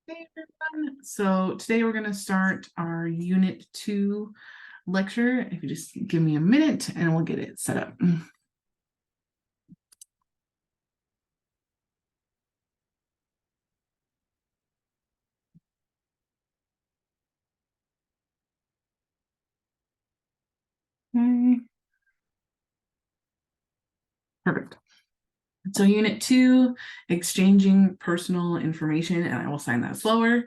Hey everyone. So today we're going to start our Unit 2 lecture. If you just give me a minute and we'll get it set up. Okay. Perfect. So Unit 2, exchanging personal information, and I will sign that slower.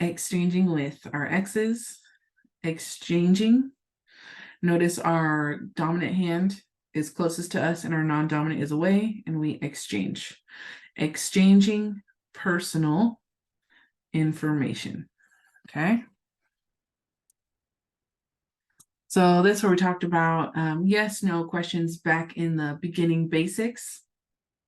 Exchanging with our exes. Exchanging. Notice our dominant hand is closest to us and our non-dominant is away, and we exchange. Exchanging personal information. Okay. So this is where we talked about yes, no questions back in the beginning basics.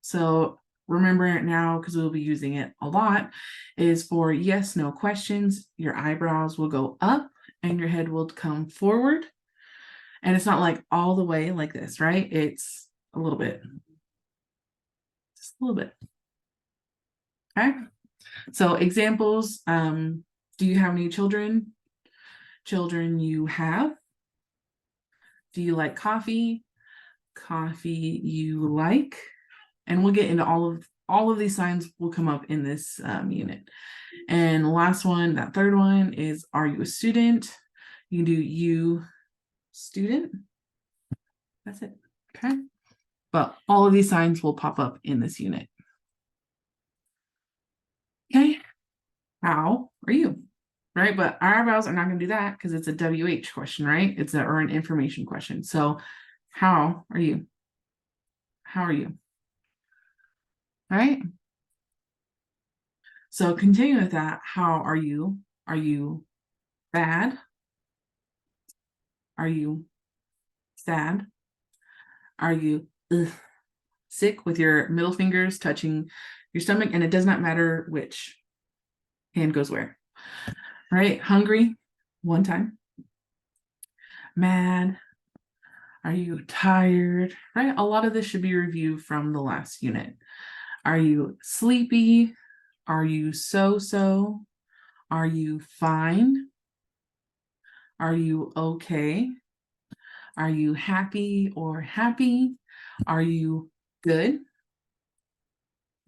So remember it now because we'll be using it a lot, is for yes, no questions, your eyebrows will go up and your head will come forward. And it's not like all the way like this, right? It's a little bit. Just a little bit. Okay. So examples, do you have any children? Children you have. Do you like coffee? Coffee you like. And we'll get into all of these signs will come up in this unit. And the last one, that third one, is are you a student? You can do you student. That's it. Okay. But all of these signs will pop up in this unit. Okay. How are you? Right. But our eyebrows are not going to do that because it's a WH question, right? It's or an information question. So how are you? How are you? All right. So continue with that. How are you? Are you bad? Are you sad? Are you sick with your middle fingers touching your stomach? And it does not matter which hand goes where. Right? Hungry, one time. Mad. Are you tired? Right? A lot of this should be reviewed from the last unit. Are you sleepy? Are you so-so? Are you fine? Are you okay? Are you happy or happy? Are you good?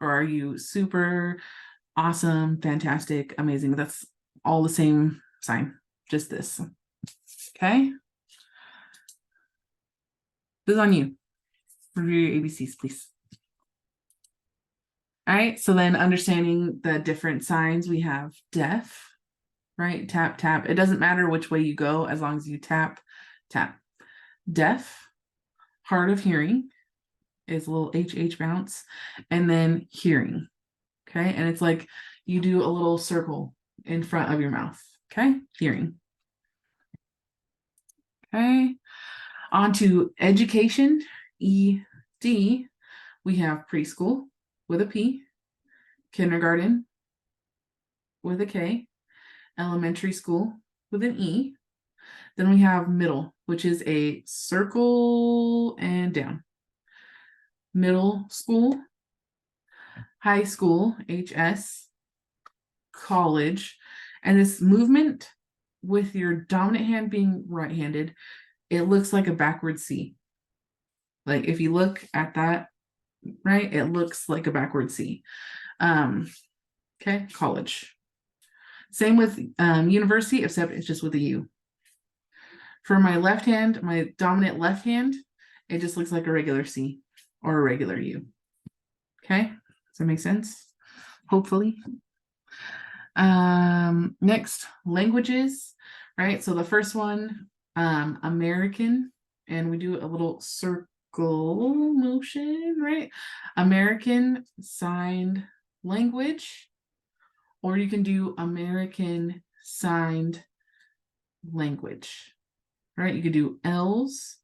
Or are you super awesome, fantastic, amazing? That's all the same sign, just this. Okay. This is on you. Review your ABCs, please. All right. So then understanding the different signs, we have deaf, right? Tap, tap. It doesn't matter which way you go as long as you tap, tap. Deaf, hard of hearing is a little HH bounce, and then hearing. Okay. And it's like you do a little circle in front of your mouth. Okay. Hearing. Okay. On to education, ED. We have preschool with a P, kindergarten with a K, elementary school with an E. Then we have middle, which is a circle and down. Middle school, high school, HS, college. And this movement with your dominant hand being right-handed, it looks like a backward C. Like if you look at that, right, it looks like a backward C. Okay, college. Same with university, except it's just with a U. For my left hand, my dominant left hand, it just looks like a regular C or a regular U. Okay, does that make sense? Hopefully. Next, languages, right? So the first one, American, and we do a little circle motion, right? American Signed Language, or you can do American Signed Language, right? You could do L's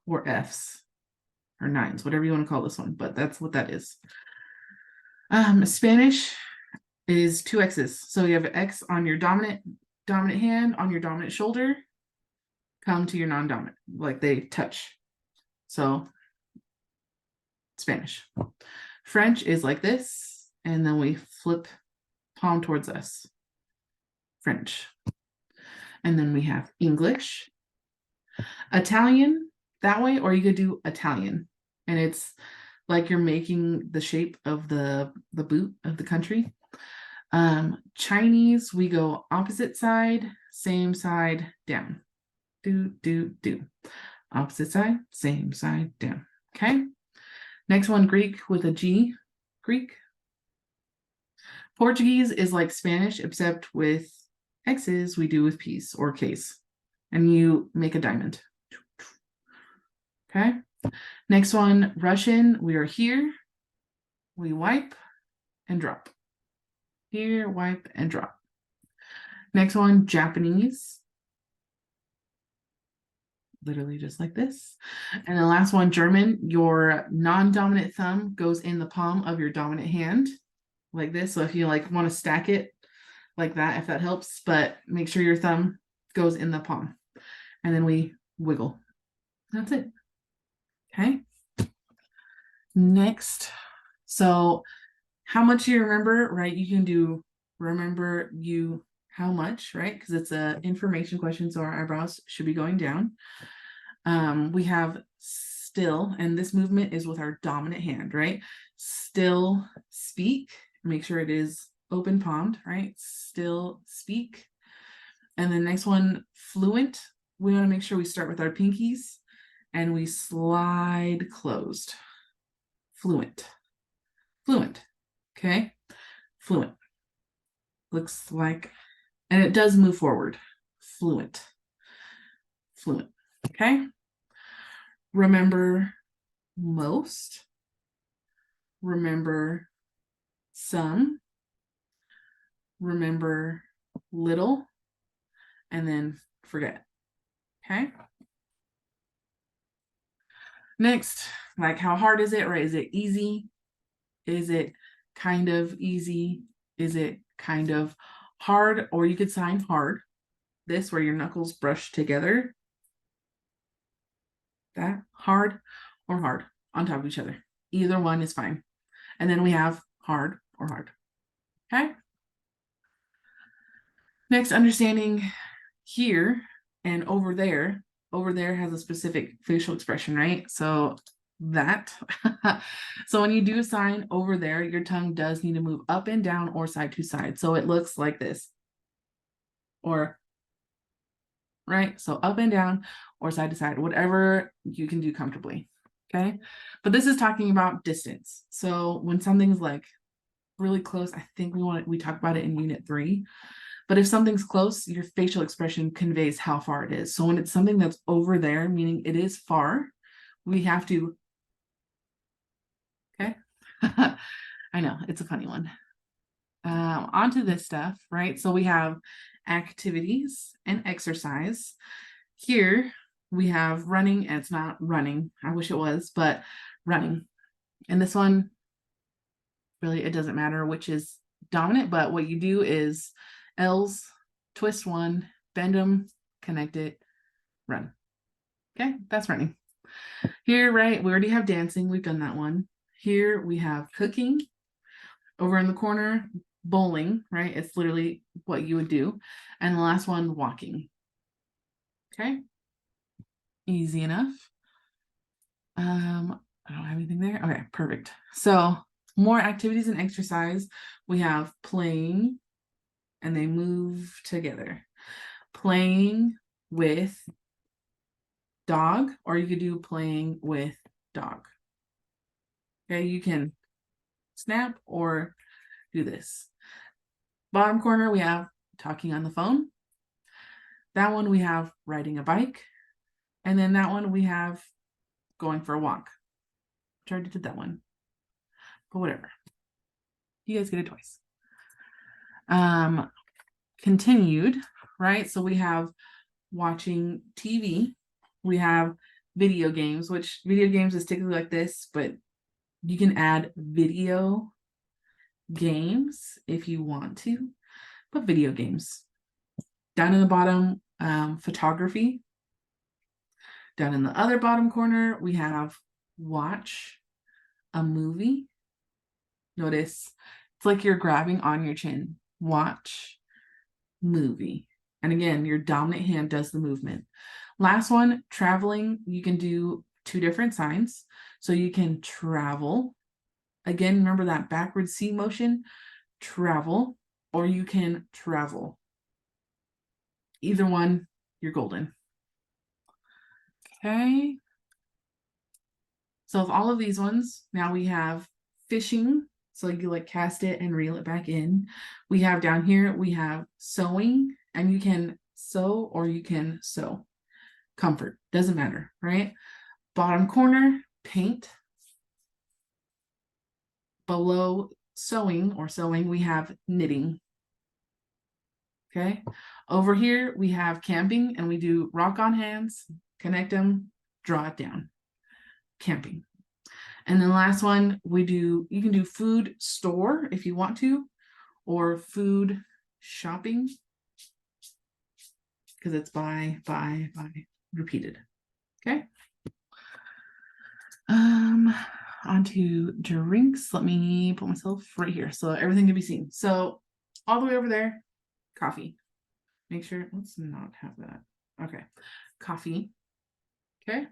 or F's or nines, whatever you want to call this one, but that's what that is. Spanish is two X's. So you have an X on your dominant hand, on your dominant shoulder, come to your non-dominant, like they touch. So Spanish. French is like this, and then we flip palm towards us. French. And then we have English. Italian that way, or you could do Italian. And it's like you're making the shape of the boot of the country. Chinese, we go opposite side, same side, down. Do. Opposite side, same side, down. Okay. Next one, Greek with a G. Greek. Portuguese is like Spanish, except with X's, we do with P's or K's. And you make a diamond. Okay. Next one, Russian, we are here. We wipe and drop. Here, wipe and drop. Next one, Japanese. Literally just like this. And the last one, German, your non-dominant thumb goes in the palm of your dominant hand like this. So if you like want to stack it like that, if that helps, but make sure your thumb goes in the palm. And then we wiggle. That's it. Okay. Next. So how much do you remember, right? You can do remember you how much, right? Because it's an information question, so our eyebrows should be going down. We have still, and this movement is with our dominant hand, right? Still speak. Make sure it is open palmed, right? Still speak. And the next one, fluent. We want to make sure we start with our pinkies and we slide closed. Fluent. Fluent. Okay. Fluent. Looks like, and it does move forward. Fluent. Fluent. Okay. Remember most. Remember some. Remember little. And then forget. Okay. Next, like how hard is it, right? Is it easy? Is it kind of easy? Is it kind of hard? Or you could sign hard. This where your knuckles brush together. That hard or hard on top of each other. Either one is fine. And then we have hard or hard. Okay. Next, understanding here and over there. Over there has a specific facial expression, right? So that. So when you do a sign over there, your tongue does need to move up and down or side to side. So it looks like this. Or, right? So up and down or side to side, whatever you can do comfortably. Okay. But this is talking about distance. So when something's like really close, I think we talk about it in unit 3. But if something's close, your facial expression conveys how far it is. So when it's something that's over there, meaning it is far, we have to, okay? I know, it's a funny one. Onto this stuff, right? So we have activities and exercise. Here we have running, and it's not running. I wish it was, but running. And this one, really, it doesn't matter which is dominant, but what you do is L's, twist one, bend them, connect it, run. Okay, that's running. Here, right, we already have dancing. We've done that one. Here we have cooking. Over in the corner, bowling, right? It's literally what you would do. And the last one, walking. Okay, easy enough. I don't have anything there. Okay, perfect. So more activities and exercise. We have playing, and they move together. Playing with dog, or you could do playing with dog. Okay, you can snap or do this. Bottom corner, we have talking on the phone. That one we have riding a bike. And then that one we have going for a walk. I already did that one. But whatever. You guys get it twice. Continued, right? So we have watching TV. We have video games, which video games is typically like this, but you can add video games if you want to, but video games. Down in the bottom, photography. Down in the other bottom corner, we have watch a movie. Notice it's like you're grabbing on your chin. watch, movie. And again, your dominant hand does the movement. Last one, traveling, you can do 2 different signs. So you can travel. Again, remember that backward C motion, travel, or you can travel. Either one, you're golden. Okay. So of all of these ones, now we have fishing. So you like cast it and reel it back in. We have down here, we have sewing, and you can sew or you can sew. Comfort, doesn't matter, right? Bottom corner, paint. Below sewing or sewing, we have knitting. Okay. Over here, we have camping, and we do rock on hands, connect them, draw it down. Camping. And then last one, you can do food store if you want to, or food shopping, because it's by repeated. Okay. Onto drinks. Let me put myself right here so everything can be seen. So all the way over there, coffee. Make sure, let's not have that. Okay. Coffee. Okay.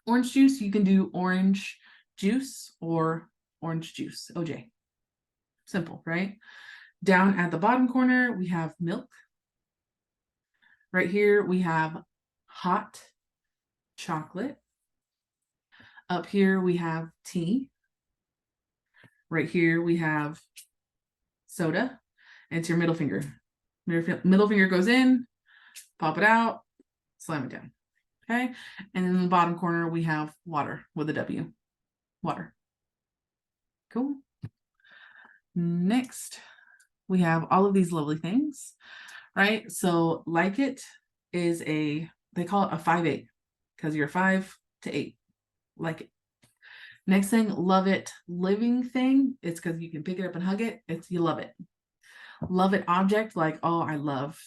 Orange juice, you can do orange juice or orange juice, OJ. Simple, right? Down at the bottom corner, we have milk. Right here, we have hot chocolate. Up here, we have tea. Right here, we have soda. And it's your middle finger. Middle finger goes in, pop it out, slam it down. Okay. And in the bottom corner, we have water with a W. Water. Cool. Next, we have all of these lovely things, right? So like it is they call it a 5-8 because you're 5 to 8. Like it. Next thing, love it, living thing. It's because you can pick it up and hug it. It's you love it. Love it object, like, oh, I love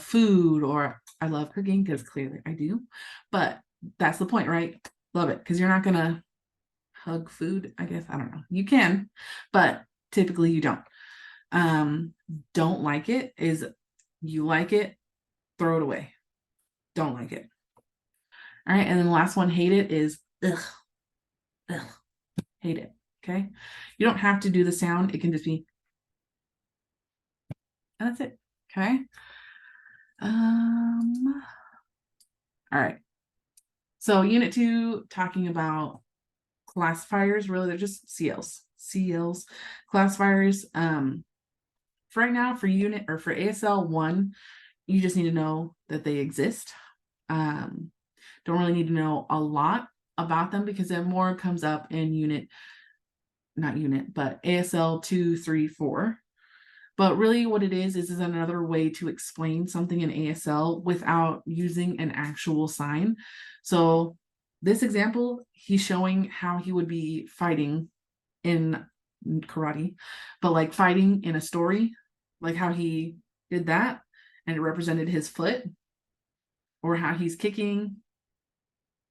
food, or I love cooking, because clearly I do. But that's the point, right? Love it, because you're not gonna hug food, I guess. I don't know. You can, but typically you don't. Don't like it is you like it, throw it away. Don't like it. All right, and then the last one, hate it, is ugh. Ugh. Hate it. Okay. You don't have to do the sound. It can just be, and that's it. Okay. All right. So unit 2, talking about classifiers. Really, they're just CLs. Classifiers. For right now, for unit or for ASL 1, you just need to know that they exist. Don't really need to know a lot about them, because then more comes up in but ASL 2, 3, 4. But really what it is another way to explain something in ASL without using an actual sign. So this example, he's showing how he would be fighting in karate, but like fighting in a story, like how he did that and it represented his foot, or how he's kicking.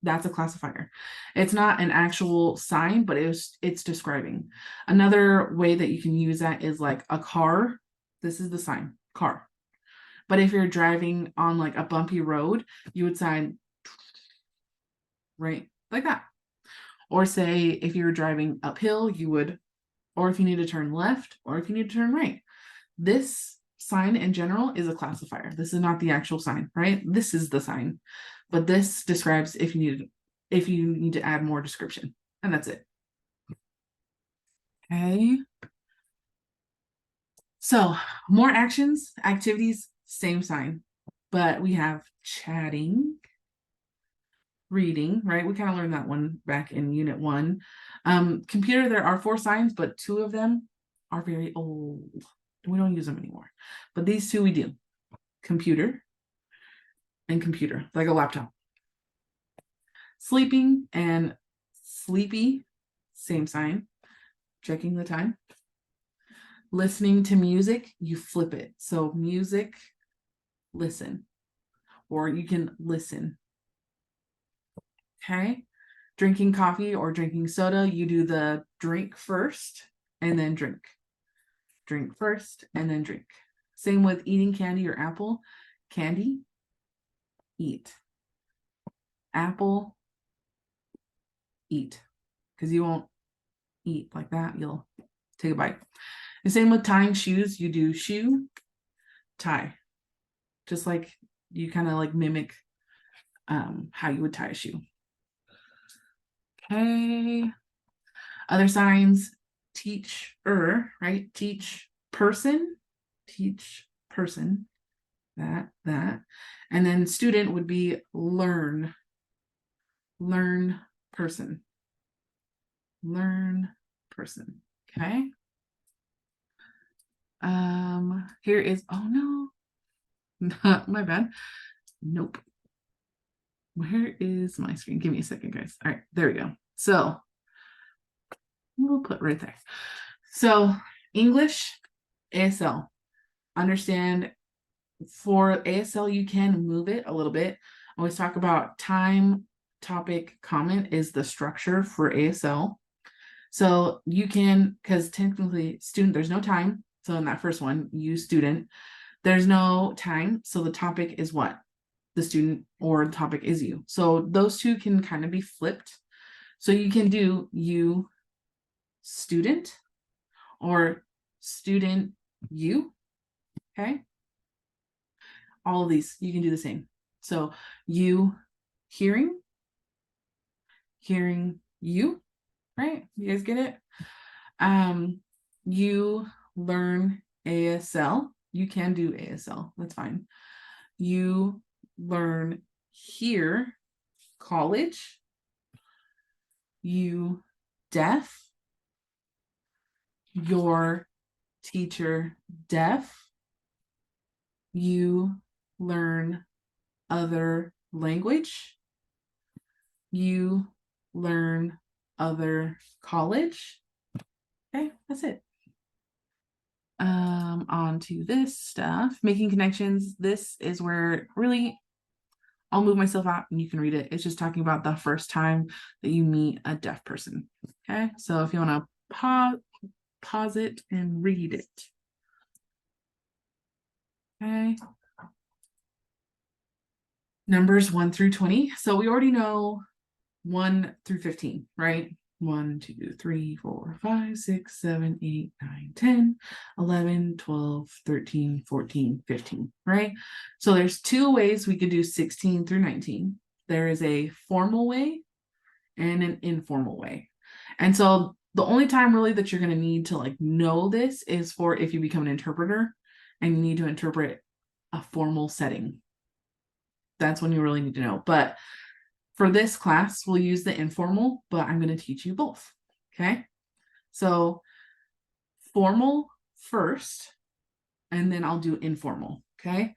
That's a classifier. It's not an actual sign, but it's describing. Another way that you can use that is like a car. This is the sign, car. But if you're driving on like a bumpy road, you would sign right like that. Or say if you're driving uphill, you would, or if you need to turn left, or if you need to turn right. This sign in general is a classifier. This is not the actual sign, right? This is the sign. But this describes if you need to add more description, and that's it. Okay. So more actions, activities, same sign, but we have chatting, reading, right? We kind of learned that one back in unit 1. Computer, there are 4 signs, but 2 of them are very old. We don't use them anymore. But these 2 we do. Computer and computer, like a laptop. Sleeping and sleepy, same sign. Checking the time. Listening to music, you flip it. So music, listen. Or you can listen. Okay. Drinking coffee or drinking soda, you do the drink first and then drink. drink first, and then drink. Same with eating candy or apple. Candy, eat. Apple, eat. Because you won't eat like that. You'll take a bite. The same with tying shoes. You do shoe, tie. Just like you kind of like mimic how you would tie a shoe. Okay. Other signs, teacher, right? Teach person, that. And then student would be learn person, okay? Here is, oh no, my bad. Nope. Where is my screen? Give me a second, guys. All right, there we go. So we'll put right there. So English, ASL. Understand for ASL, you can move it a little bit. I always talk about time, topic, comment is the structure for ASL. So you can, because technically student, there's no time. So in that first one, you student, there's no time. So the topic is what? The student, or the topic is you. So those two can kind of be flipped. So you can do you student or student you, okay? All of these, you can do the same. So you hearing you, right? You guys get it? You learn ASL. You can do ASL, that's fine. You learn here, college. You deaf. Your teacher deaf. You learn other language. You learn other college. Okay, that's it. On to this stuff, making connections. This is where really I'll move myself out and you can read it. It's just talking about the first time that you meet a deaf person. Okay, so if you want to pause it and read it. Okay. Numbers 1 through 20. So we already know 1 through 15, right? 1, 2, 3, 4, 5, 6, 7, 8, 9, 10, 11, 12, 13, 14, 15, right? So there's two ways we could do 16 through 19. There is a formal way and an informal way. And so the only time really that you're going to need to like know this is for if you become an interpreter and you need to interpret a formal setting. That's when you really need to know. But for this class, we'll use the informal, but I'm going to teach you both. Okay. So formal first, and then I'll do informal. Okay.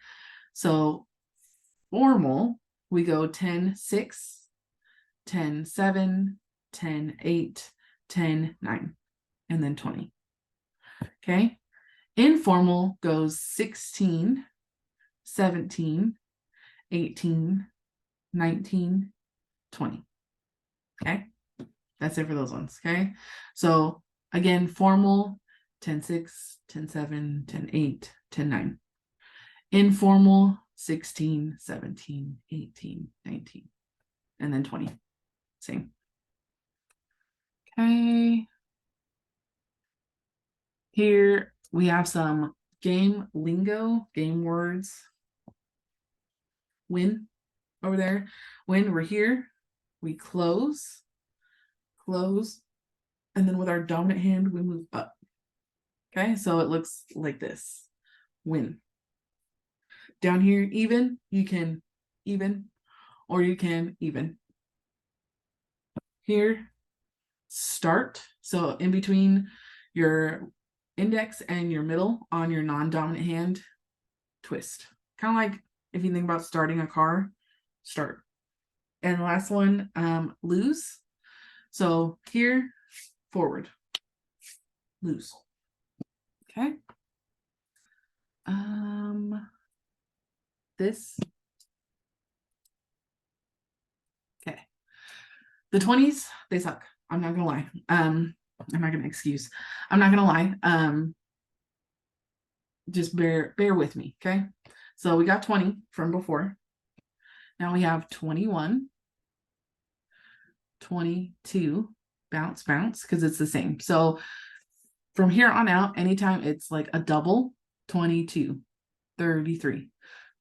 So formal, we go 10, 6, 10, 7, 10, 8, 10, 9, and then 20. Okay. Informal goes 16, 17, 18, 19, 20. Okay. That's it for those ones. Okay. So again, formal 10, 6, 10, 7, 10, 8, 10, 9. Informal 16, 17, 18, 19, and then 20. Same. Okay. Here we have some game lingo, game words. When over there. When we're here, we close, and then with our dominant hand, we move up. Okay, so it looks like this. When. Down here, even, you can even, or you can even. Here, start. So in between your index and your middle on your non-dominant hand, twist. Kind of like if you think about starting a car, start. And the last one, lose. So here, forward, lose. Okay. This. Okay. The 20s, they suck. I'm not gonna lie. I'm not gonna excuse. I'm not gonna lie. just bear with me, okay? So we got 20 from before. Now we have 21, 22, bounce, bounce, because it's the same. So from here on out, anytime it's like a double, 22, 33,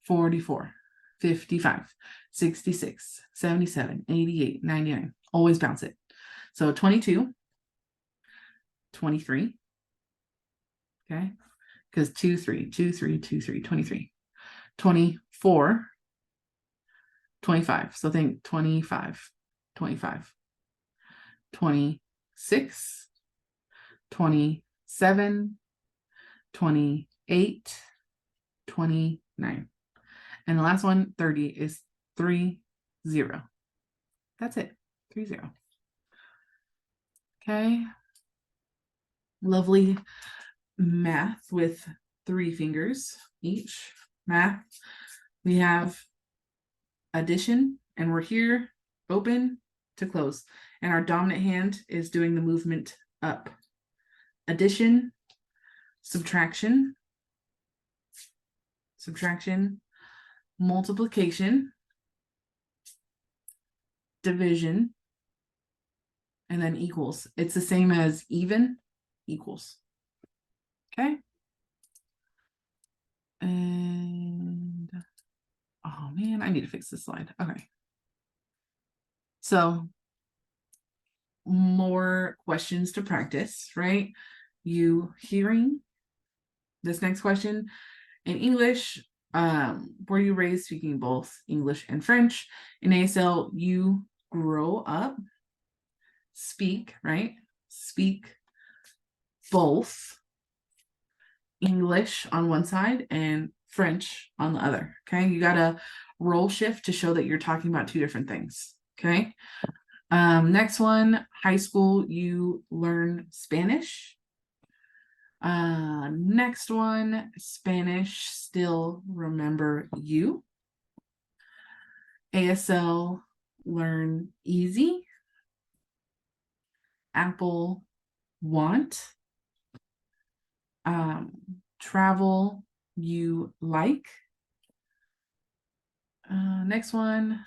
44, 55, 66, 77, 88, 99. Always bounce it. So 22, 23. Okay. Because 2, 3, 2, 3, 2, 3, 23. 24, 25. So think 25, 25, 26, 27, 28, 29. And the last one, 30, is 30. That's it. 30. Okay. Lovely math with 3 fingers each. Math. We have addition, and we're here, open to close. And our dominant hand is doing the movement up. Addition, subtraction, multiplication, division, and then equals. It's the same as even, equals. Okay. And oh man, I need to fix this slide. Okay. So more questions to practice, right? You hearing this next question in English. Were you raised speaking both English and French? In ASL, you grow up, speak, right? Speak both English on one side and French on the other. Okay. You got to role shift to show that you're talking about 2 different things. Okay. Next one, high school, you learn Spanish. Next one, Spanish, still remember you. ASL, learn easy. Apple, want. Travel, you like. Next one,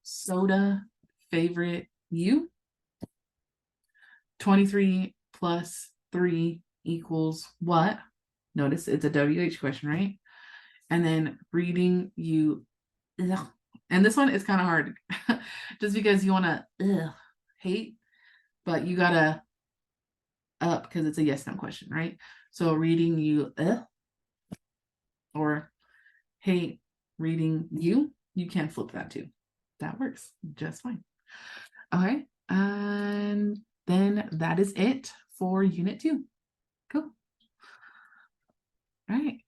soda, favorite, you. 23 plus 3 equals what? Notice it's a WH question, right? And then reading, you. Ugh. And this one is kind of hard just because you want to hate, but you gotta up because it's a yes no question, right? So reading, you or hate, reading, you can flip that too. That works just fine. Okay, and then that is it for unit 2. Cool. All right.